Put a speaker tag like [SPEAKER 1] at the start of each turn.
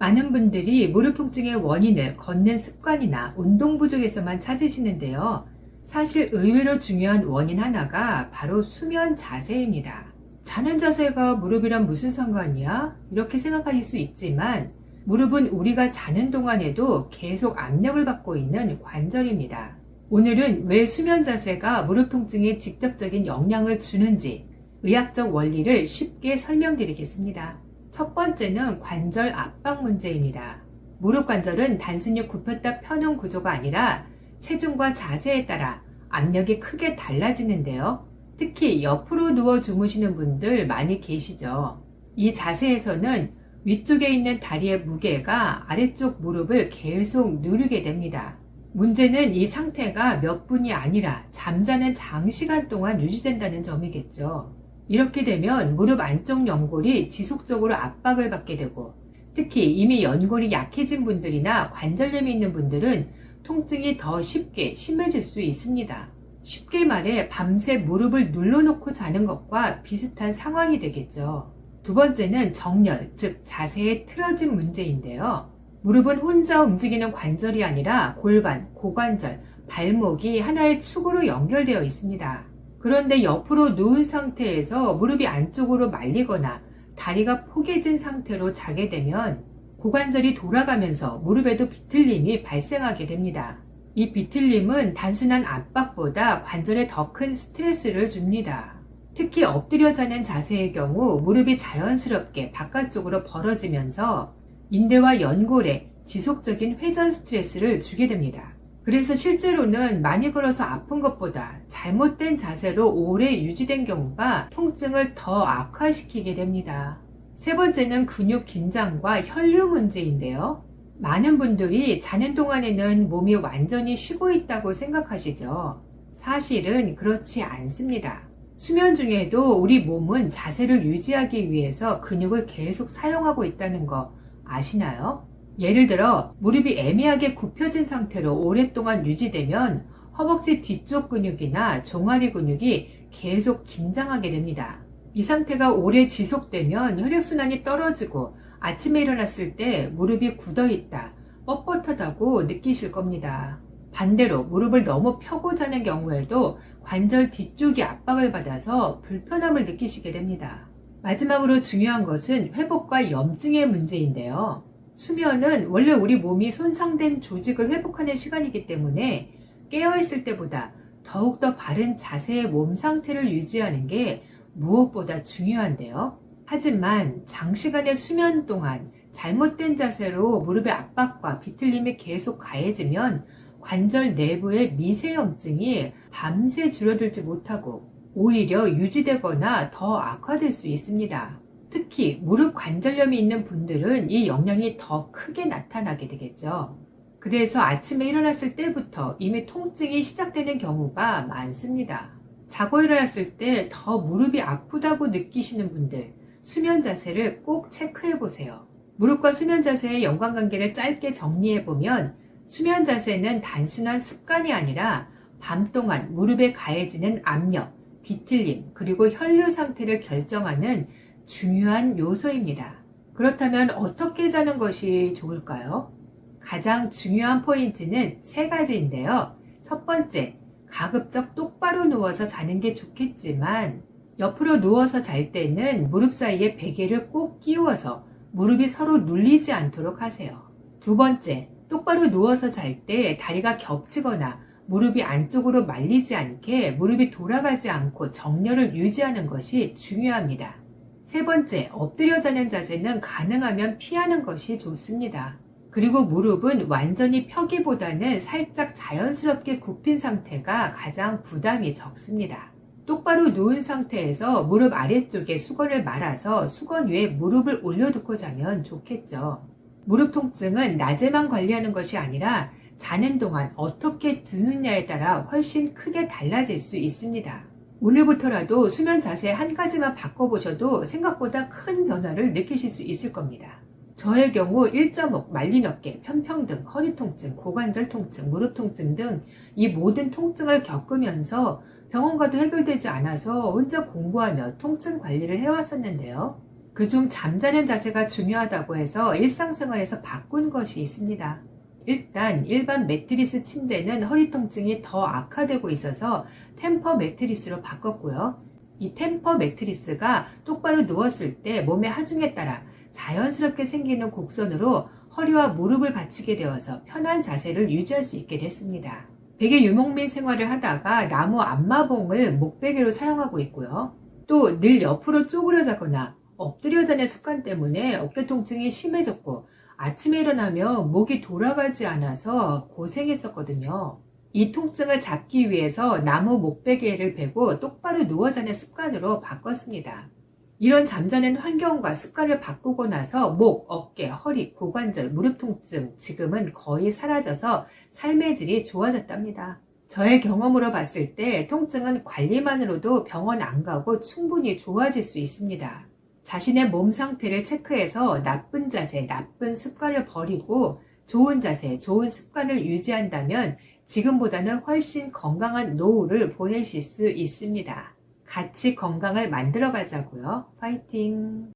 [SPEAKER 1] 많은 분들이 무릎 통증의 원인을 걷는 습관이나 운동 부족에서만 찾으시는데요. 사실 의외로 중요한 원인 하나가 바로 수면 자세입니다. 자는 자세가 무릎이랑 무슨 상관이야? 이렇게 생각하실 수 있지만 무릎은 우리가 자는 동안에도 계속 압력을 받고 있는 관절입니다. 오늘은 왜 수면 자세가 무릎 통증에 직접적인 영향을 주는지 의학적 원리를 쉽게 설명드리겠습니다. 첫 번째는 관절 압박 문제입니다. 무릎 관절은 단순히 굽혔다 펴는 구조가 아니라 체중과 자세에 따라 압력이 크게 달라지는데요. 특히 옆으로 누워 주무시는 분들 많이 계시죠. 이 자세에서는 위쪽에 있는 다리의 무게가 아래쪽 무릎을 계속 누르게 됩니다. 문제는 이 상태가 몇 분이 아니라 잠자는 장시간 동안 유지된다는 점이겠죠. 이렇게 되면 무릎 안쪽 연골이 지속적으로 압박을 받게 되고 특히 이미 연골이 약해진 분들이나 관절염이 있는 분들은 통증이 더 쉽게 심해질 수 있습니다. 쉽게 말해 밤새 무릎을 눌러놓고 자는 것과 비슷한 상황이 되겠죠. 두 번째는 정렬, 즉 자세의 틀어진 문제인데요. 무릎은 혼자 움직이는 관절이 아니라 골반, 고관절, 발목이 하나의 축으로 연결되어 있습니다. 그런데 옆으로 누운 상태에서 무릎이 안쪽으로 말리거나 다리가 포개진 상태로 자게 되면 고관절이 돌아가면서 무릎에도 비틀림이 발생하게 됩니다. 이 비틀림은 단순한 압박보다 관절에 더 큰 스트레스를 줍니다. 특히 엎드려 자는 자세의 경우 무릎이 자연스럽게 바깥쪽으로 벌어지면서 인대와 연골에 지속적인 회전 스트레스를 주게 됩니다. 그래서 실제로는 많이 걸어서 아픈 것보다 잘못된 자세로 오래 유지된 경우가 통증을 더 악화시키게 됩니다. 세 번째는 근육 긴장과 혈류 문제인데요. 많은 분들이 자는 동안에는 몸이 완전히 쉬고 있다고 생각하시죠. 사실은 그렇지 않습니다. 수면 중에도 우리 몸은 자세를 유지하기 위해서 근육을 계속 사용하고 있다는 거 아시나요? 예를 들어 무릎이 애매하게 굽혀진 상태로 오랫동안 유지되면 허벅지 뒤쪽 근육이나 종아리 근육이 계속 긴장하게 됩니다. 이 상태가 오래 지속되면 혈액순환이 떨어지고 아침에 일어났을 때 무릎이 굳어있다, 뻣뻣하다고 느끼실 겁니다. 반대로 무릎을 너무 펴고 자는 경우에도 관절 뒤쪽이 압박을 받아서 불편함을 느끼시게 됩니다. 마지막으로 중요한 것은 회복과 염증의 문제인데요. 수면은 원래 우리 몸이 손상된 조직을 회복하는 시간이기 때문에 깨어있을 때보다 더욱더 바른 자세의 몸 상태를 유지하는 게 무엇보다 중요한데요. 하지만 장시간의 수면 동안 잘못된 자세로 무릎의 압박과 비틀림이 계속 가해지면 관절 내부의 미세염증이 밤새 줄어들지 못하고 오히려 유지되거나 더 악화될 수 있습니다. 특히 무릎 관절염이 있는 분들은 이 영향이 더 크게 나타나게 되겠죠. 그래서 아침에 일어났을 때부터 이미 통증이 시작되는 경우가 많습니다. 자고 일어났을 때 더 무릎이 아프다고 느끼시는 분들, 수면 자세를 꼭 체크해 보세요. 무릎과 수면 자세의 연관관계를 짧게 정리해 보면 수면 자세는 단순한 습관이 아니라 밤 동안 무릎에 가해지는 압력, 비틀림, 그리고 혈류 상태를 결정하는 중요한 요소입니다. 그렇다면 어떻게 자는 것이 좋을까요? 가장 중요한 포인트는 세 가지인데요. 첫 번째, 가급적 똑바로 누워서 자는 게 좋겠지만 옆으로 누워서 잘 때는 무릎 사이에 베개를 꼭 끼워서 무릎이 서로 눌리지 않도록 하세요. 두 번째, 똑바로 누워서 잘 때 다리가 겹치거나 무릎이 안쪽으로 말리지 않게 무릎이 돌아가지 않고 정렬을 유지하는 것이 중요합니다. 세 번째, 엎드려 자는 자세는 가능하면 피하는 것이 좋습니다. 그리고 무릎은 완전히 펴기보다는 살짝 자연스럽게 굽힌 상태가 가장 부담이 적습니다. 똑바로 누운 상태에서 무릎 아래쪽에 수건을 말아서 수건 위에 무릎을 올려두고 자면 좋겠죠. 무릎 통증은 낮에만 관리하는 것이 아니라 자는 동안 어떻게 두느냐에 따라 훨씬 크게 달라질 수 있습니다. 오늘부터라도 수면 자세 한 가지만 바꿔보셔도 생각보다 큰 변화를 느끼실 수 있을 겁니다. 저의 경우 1.5, 말린 어깨, 편평등, 허리 통증, 고관절 통증, 무릎 통증 등 이 모든 통증을 겪으면서 병원 가도 해결되지 않아서 혼자 공부하며 통증 관리를 해왔었는데요. 그중 잠자는 자세가 중요하다고 해서 일상생활에서 바꾼 것이 있습니다. 일단 일반 매트리스 침대는 허리 통증이 더 악화되고 있어서 템퍼 매트리스로 바꿨고요. 이 템퍼 매트리스가 똑바로 누웠을 때 몸의 하중에 따라 자연스럽게 생기는 곡선으로 허리와 무릎을 받치게 되어서 편한 자세를 유지할 수 있게 됐습니다. 베개 유목민 생활을 하다가 나무 안마봉을 목베개로 사용하고 있고요. 또 늘 옆으로 쪼그려 자거나 엎드려 자는 습관 때문에 어깨 통증이 심해졌고 아침에 일어나면 목이 돌아가지 않아서 고생했었거든요. 이 통증을 잡기 위해서 나무 목베개를 베고 똑바로 누워 자는 습관으로 바꿨습니다. 이런 잠자는 환경과 습관을 바꾸고 나서 목, 어깨, 허리, 고관절, 무릎 통증 지금은 거의 사라져서 삶의 질이 좋아졌답니다. 저의 경험으로 봤을 때 통증은 관리만으로도 병원 안 가고 충분히 좋아질 수 있습니다. 자신의 몸 상태를 체크해서 나쁜 자세, 나쁜 습관을 버리고 좋은 자세, 좋은 습관을 유지한다면 지금보다는 훨씬 건강한 노후를 보내실 수 있습니다. 같이 건강을 만들어 가자고요. 파이팅!